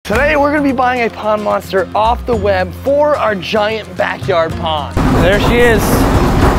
Today we're gonna be buying a pond monster off the web for our giant backyard pond. There she is.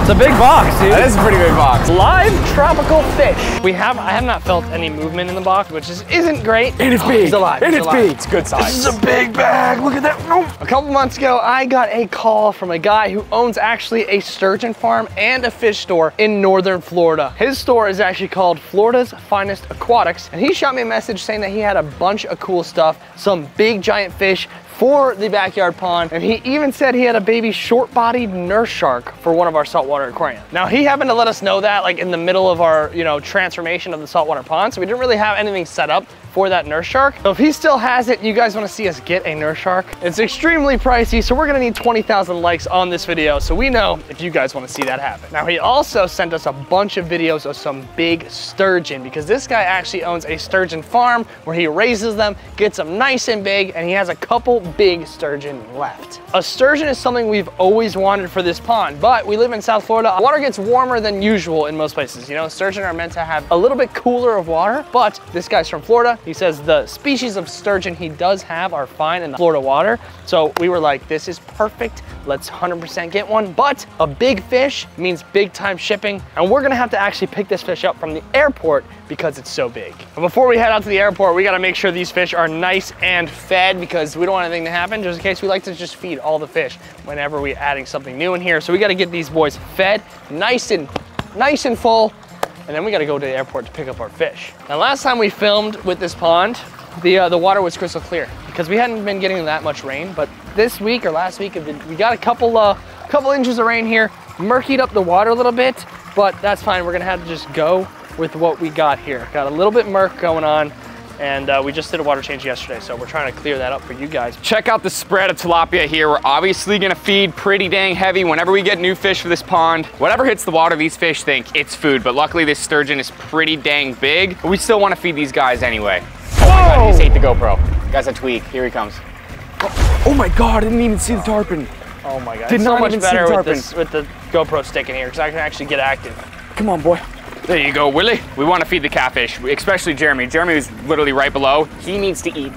It's a big box, dude. That is a pretty big box. Live tropical fish. I have not felt any movement in the box, which isn't great. And it's big. He's alive. And He's it's alive. big. It's good size. This is a big bag. Look at that. A couple months ago, I got a call from a guy who owns actually a sturgeon farm and a fish store in northern Florida. His store is actually called Florida's Finest Aquatics, and he shot me a message saying that he had a bunch of cool stuff, some big giant fish for the backyard pond, and he even said he had a baby short-bodied nurse shark for one of our saltwater aquariums. Now, he happened to let us know that like in the middle of our, transformation of the saltwater pond, so we didn't really have anything set up for that nurse shark. So if he still has it, you guys wanna see us get a nurse shark? It's extremely pricey, so we're gonna need 20,000 likes on this video, so we know if you guys wanna see that happen. Now, he also sent us a bunch of videos of some big sturgeon, because this guy actually owns a sturgeon farm where he raises them, gets them nice and big, and he has a couple big sturgeon left. A sturgeon is something we've always wanted for this pond, but we live in South Florida. Water gets warmer than usual in most places. Sturgeon are meant to have a little bit cooler of water, but this guy's from Florida. He says the species of sturgeon he does have are fine in the Florida water. So we were like, this is perfect. Let's 100% get one. But a big fish means big time shipping. And we're gonna have to actually pick this fish up from the airport because it's so big. But before we head out to the airport, we gotta make sure these fish are nice and fed because we don't want anything to happen. Just in case, we like to just feed all the fish whenever we're adding something new in here. So we gotta get these boys fed nice and full. And then we gotta go to the airport to pick up our fish. Now, last time we filmed with this pond, the water was crystal clear because we hadn't been getting that much rain. But this week or last week, we got a couple inches of rain here, murkied up the water a little bit, but that's fine. We're gonna have to just go with what we got here. Got a little bit murk going on, and we just did a water change yesterday, so we're trying to clear that up for you guys. Check out the spread of tilapia here. We're obviously gonna feed pretty dang heavy whenever we get new fish for this pond. Whatever hits the water, these fish think it's food, but luckily this sturgeon is pretty dang big, but we still wanna feed these guys anyway. Oh my God, he just ate the GoPro. Guy's a tweak, here he comes. Oh my God, I didn't even see the tarpon. Oh my God, Did it's not so much even see the better tarpon. with the GoPro stick in here because I can actually get active. Come on, boy. There you go, Willie. We want to feed the catfish, especially Jeremy. Jeremy is literally right below. He needs to eat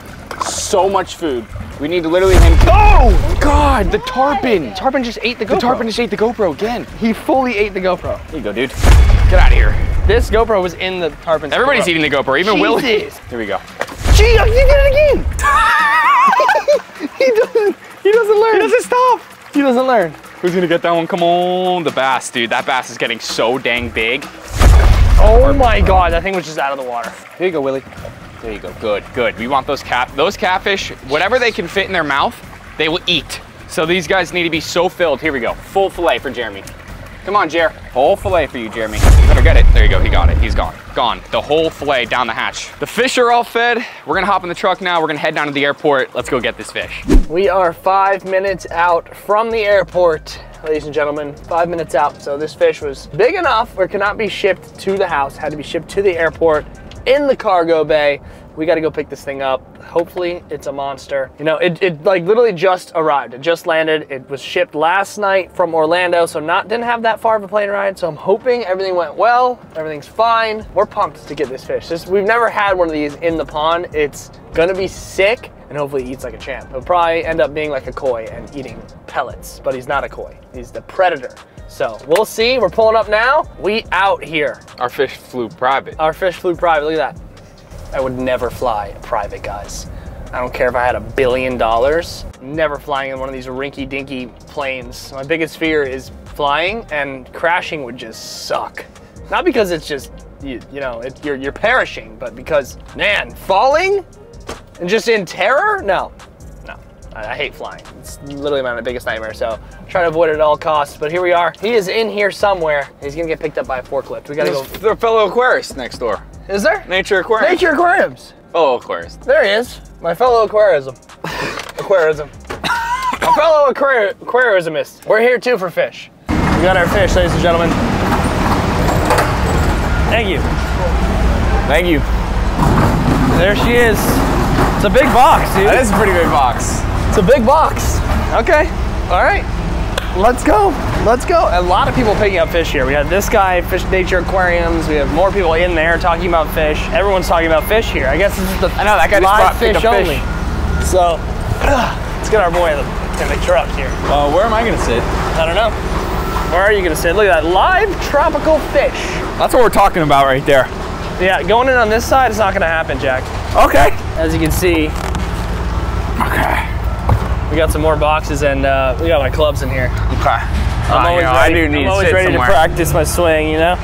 so much food. We need to literally him. Oh God, the tarpon. The tarpon just ate the GoPro. The tarpon just ate the GoPro again. He fully ate the GoPro. There you go, dude. Get out of here. This GoPro was in the tarpon's Everybody's GoPro. eating the GoPro, even Jesus. Willie. Here we go. Gee, you did it again. He doesn't learn. He doesn't stop. He doesn't learn. Who's gonna get that one? Come on, the bass, dude. That bass is getting so dang big. Oh my God, that thing was just out of the water. Here you go, Willie. There you go, good, good. We want those catfish, whatever they can fit in their mouth, they will eat. So these guys need to be so filled. Here we go, full fillet for Jeremy. Come on, Jer. Whole fillet for you, Jeremy. You better get it. There you go, he got it, he's gone. Gone, the whole fillet down the hatch. The fish are all fed. We're gonna hop in the truck now. We're gonna head down to the airport. Let's go get this fish. We are 5 minutes out from the airport, ladies and gentlemen, 5 minutes out. So this fish was big enough where it could not be shipped to the house, had to be shipped to the airport in the cargo bay. We got to go pick this thing up. Hopefully it's a monster. It like literally just arrived. It just landed. It was shipped last night from Orlando, so didn't have that far of a plane ride. So I'm hoping everything went well. Everything's fine. We're pumped to get this fish. We've never had one of these in the pond. It's gonna be sick, and hopefully he eats like a champ. He'll probably end up being like a koi and eating pellets, but he's not a koi. He's the predator. So we'll see. We're pulling up now. We out here. Our fish flew private. Our fish flew private. Look at that. I would never fly private, guys. I don't care if I had $1 billion. Never flying in one of these rinky-dinky planes. My biggest fear is flying, and crashing would just suck. Not because it's just, you're perishing, but because, man, falling and just in terror? No. I hate flying. It's literally my biggest nightmare, so I try to avoid it at all costs. But here we are. He is in here somewhere. He's gonna get picked up by a forklift. We gotta go. There's a fellow aquarist next door. Is there? Nature Aquarium. Nature Aquariums. Fellow aquarist. There he is. My fellow aquarism. My fellow aquarismist. We're here too for fish. We got our fish, ladies and gentlemen. Thank you. Thank you. There she is. It's a big box, dude. That is a pretty big box. It's a big box. Okay, all right. Let's go, let's go. A lot of people picking up fish here. We have this guy, Fish Nature Aquariums. We have more people in there talking about fish. Everyone's talking about fish here. I guess this is the I know, that guy live just brought fish only. So let's get our boy in the truck here. Where am I gonna sit? I don't know. Where are you gonna sit? Look at that, live tropical fish. That's what we're talking about right there. Yeah, going in on this side is not gonna happen, Jack. Okay. As you can see, Okay. we got some more boxes and we got my clubs in here. Okay. I'm always ready to practice my swing, you know?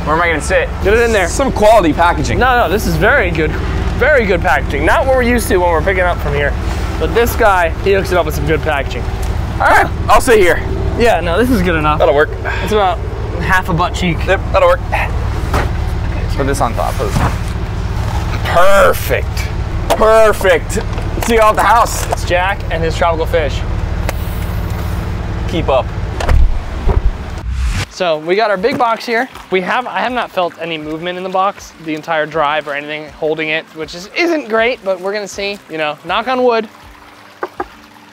Where am I gonna sit? Get it in there. Some quality packaging. No, this is very good packaging. Not what we're used to when we're picking up from here. But this guy, he hooks it up with some good packaging. All right, I'll sit here. Yeah, no, this is good enough. That'll work. It's about half a butt cheek. Yep, that'll work. Put this on top. Perfect. Perfect. See you out the house. It's Jack and his tropical fish. Keep up. So we got our big box here. I have not felt any movement in the box the entire drive or anything holding it, which isn't great, but we're gonna see, you know, knock on wood,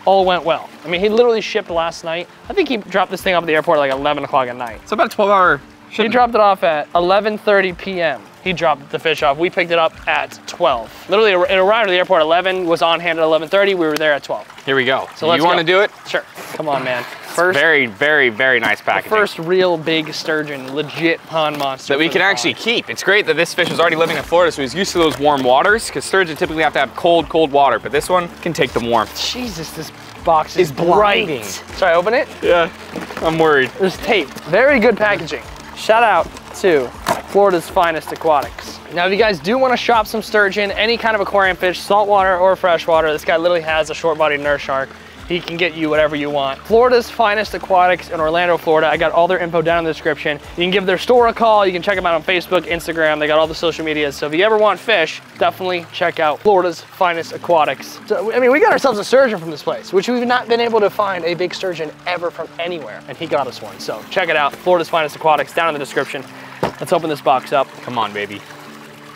all went well. I mean, he literally shipped last night. I think he dropped this thing off at the airport at like 11 o'clock at night. It's about a 12-hour shipment. He dropped it off at 11:30 p.m. He dropped the fish off. We picked it up at 12. Literally, it arrived at the airport at 11, was on hand at 11:30. We were there at 12. Here we go. So let's you want to do it? Sure. Come on, man. First, Very, very, very nice packaging. first real big sturgeon, legit pond monster. That we can actually keep. It's great that this fish was already living in Florida, so he's used to those warm waters, because sturgeon typically have to have cold, cold water, but this one can take the warmth. Jesus, this box is blinding. bright. Should I open it? Yeah, I'm worried. There's tape. Very good packaging. Shout out to Florida's Finest Aquatics. Now, if you guys do want to shop some sturgeon, any kind of aquarium fish, saltwater or freshwater, this guy literally has a short-bodied nurse shark. He can get you whatever you want. Florida's Finest Aquatics in Orlando, Florida. I got all their info down in the description. You can give their store a call. You can check them out on Facebook, Instagram. They got all the social medias. So if you ever want fish, definitely check out Florida's Finest Aquatics. So, I mean, we got ourselves a sturgeon from this place, which we've not been able to find a big sturgeon ever from anywhere. And he got us one. So check it out. Florida's Finest Aquatics down in the description. Let's open this box up. Come on, baby.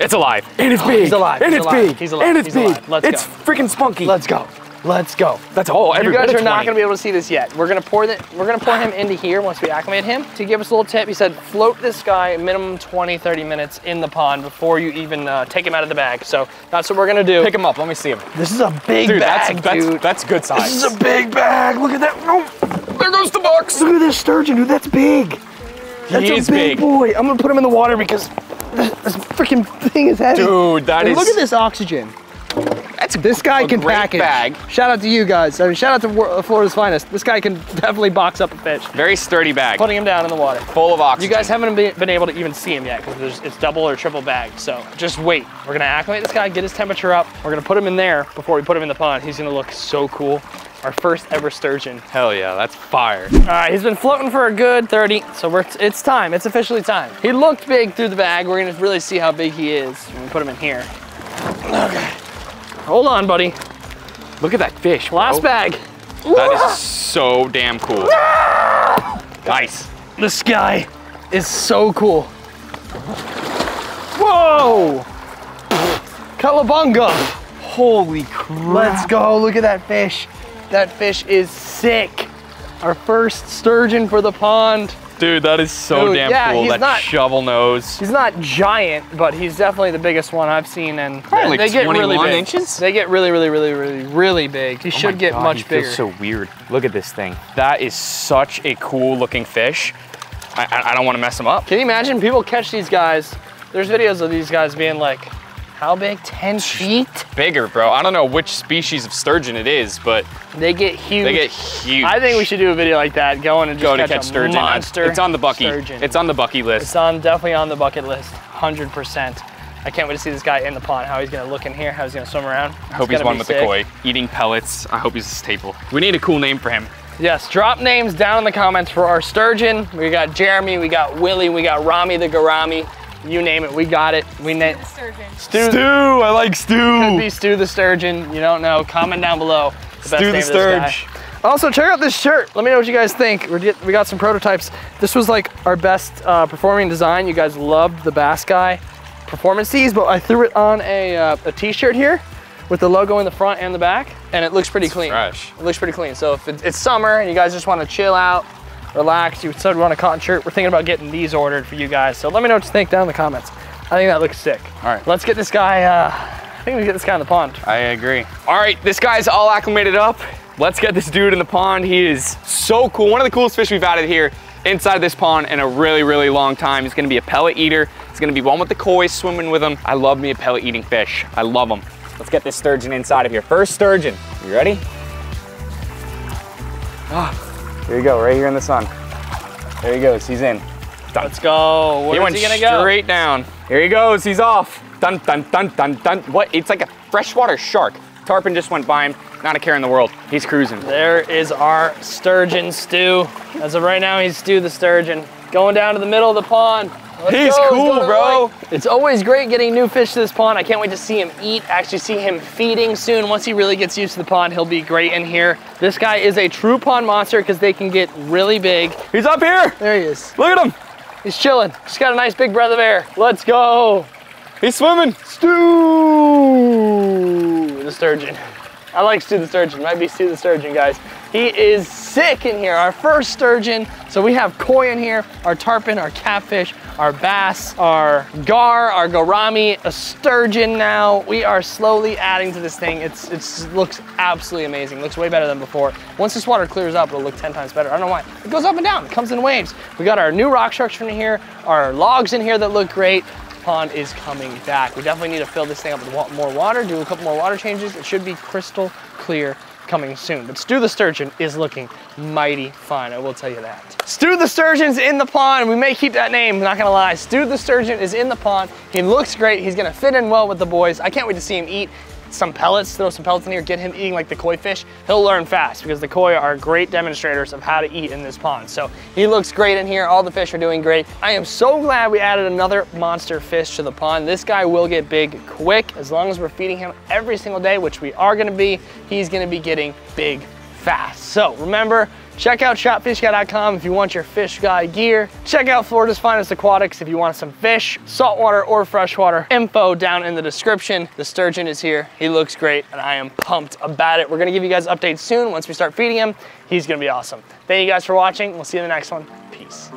It's alive. And it's big. He's alive. And He's it's alive. big. He's alive. And it's He's big. alive. Let's It's go. freaking spunky. Let's go. Let's go. That's all. You guys are not 20. going to be able to see this yet. We're going to pour him into here once we acclimate him. To give us a little tip, he said float this guy minimum 20-30 minutes in the pond before you even take him out of the bag. So that's what we're going to do. Pick him up. Let me see him. This is a big bag, dude. That's good size. This is a big bag. Look at that. Oh, There goes the box. look at this sturgeon, dude. That's big. That's He is a big boy. I'm going to put him in the water because this freaking thing is heavy. Dude, that And is. look at this oxygen. This guy can great package. bag. Shout out to you guys. I mean, shout out to Florida's Finest. This guy can definitely box up a fish. Very sturdy bag. Putting him down in the water. Full of oxygen. You guys haven't been able to even see him yet because it's double or triple bagged. So just wait. We're gonna acclimate this guy, get his temperature up. We're gonna put him in there before we put him in the pond. He's gonna look so cool. Our first ever sturgeon. Hell yeah, that's fire. All right, he's been floating for a good 30, so it's time. It's officially time. He looked big through the bag. We're gonna really see how big he is when we put him in here. Okay. Hold on, buddy. Look at that fish, bro. Last bag. That is so damn cool. Nice. This guy is so cool. Whoa! Cowabunga! Holy crap. Let's go, look at that fish. That fish is sick. Our first sturgeon for the pond. Dude, that is so Dude, damn yeah, cool. he's That not- shovel nose. He's not giant, but he's definitely the biggest one I've seen, and Probably they like get really 21 big. inches? They get really big. He should get much he bigger. feels so weird. Look at this thing. That is such a cool looking fish. I don't want to mess him up. Can you imagine people catch these guys? There's videos of these guys being like, how big? 10 feet? Bigger, bro. I don't know which species of sturgeon it is, but They get huge. they get huge. I think we should do a video like that, going and just go to catch catch a sturgeon. monster. It's on the bucky. Sturgeon. It's on the bucky list. It's definitely on the bucket list, 100%. I can't wait to see this guy in the pond, how he's gonna look in here, how he's gonna swim around. I hope he's one with the koi, eating pellets. I hope he's a staple. We need a cool name for him. Yes, drop names down in the comments for our sturgeon. We got Jeremy, we got Willie, we got Rami the Garami. You name it, we got it. We name Stu. I like Stu. Could be Stu the Sturgeon. You don't know. Comment down below. The best Stu the name of this guy. Sturge. Also, check out this shirt. Let me know what you guys think. We got some prototypes. This was like our best performing design. You guys loved the Bass Guy performance tees, but I threw it on a t-shirt here with the logo in the front and the back, and it looks pretty clean. Fresh. It looks pretty clean. So if it's summer and you guys just want to chill out, relax, you said we want a cotton shirt, we're thinking about getting these ordered for you guys. So let me know what you think down in the comments. I think that looks sick. All right. Let's get this guy I think we get this guy in the pond. I agree. All right, this guy's all acclimated up. Let's get this dude in the pond. He is so cool. One of the coolest fish we've added here inside this pond in a really, really long time. He's gonna be a pellet eater. He's gonna be one with the koi, swimming with him. I love me a pellet eating fish. I love them. Let's get this sturgeon inside of here. First sturgeon, you ready? Oh, here you go, right here in the sun. There he goes, he's in. Done. Let's go. Where is he gonna go? He went straight down. Here he goes, he's off. Dun, dun, dun, dun, dun. What, it's like a freshwater shark. Tarpon just went by him, not a care in the world. He's cruising. There is our sturgeon Stu. As of right now, he's Stu the sturgeon. Going down to the middle of the pond. He's cool, bro. It's always great getting new fish to this pond. I can't wait to see him eat, actually see him feeding soon. Once he really gets used to the pond, he'll be great in here. This guy is a true pond monster because they can get really big. He's up here. There he is. Look at him. He's chilling. Just got a nice big breath of air. Let's go. He's swimming. Stu the sturgeon. I like Stu the sturgeon. Might be Stu the sturgeon, guys. He is sick in here. Our first sturgeon. So we have koi in here, our tarpon, our catfish, our bass, our gar, our gourami, a sturgeon now. We are slowly adding to this thing. It looks absolutely amazing. Looks way better than before. Once this water clears up, it'll look 10 times better. I don't know why. It goes up and down. It comes in waves. We got our new rock structure in here, our logs in here that look great. Pond is coming back. We definitely need to fill this thing up with more water, do a couple more water changes. It should be crystal clear coming soon. But Stu the sturgeon is looking mighty fine, I will tell you that. Stu the sturgeon's in the pond. We may keep that name, not gonna lie. Stu the sturgeon is in the pond. He looks great. He's gonna fit in well with the boys. I can't wait to see him eat some pellets, throw some pellets in here, get him eating like the koi fish. He'll learn fast because the koi are great demonstrators of how to eat in this pond. So he looks great in here. All the fish are doing great. I am so glad we added another monster fish to the pond. This guy will get big quick as long as we're feeding him every single day, which we are gonna be. He's gonna be getting big fast. So remember, check out shopfishguy.com if you want your fish guy gear. Check out Florida's Finest Aquatics if you want some fish, saltwater or freshwater. Info down in the description. The sturgeon is here. He looks great and I am pumped about it. We're gonna give you guys updates soon. Once we start feeding him, he's gonna be awesome. Thank you guys for watching. We'll see you in the next one. Peace.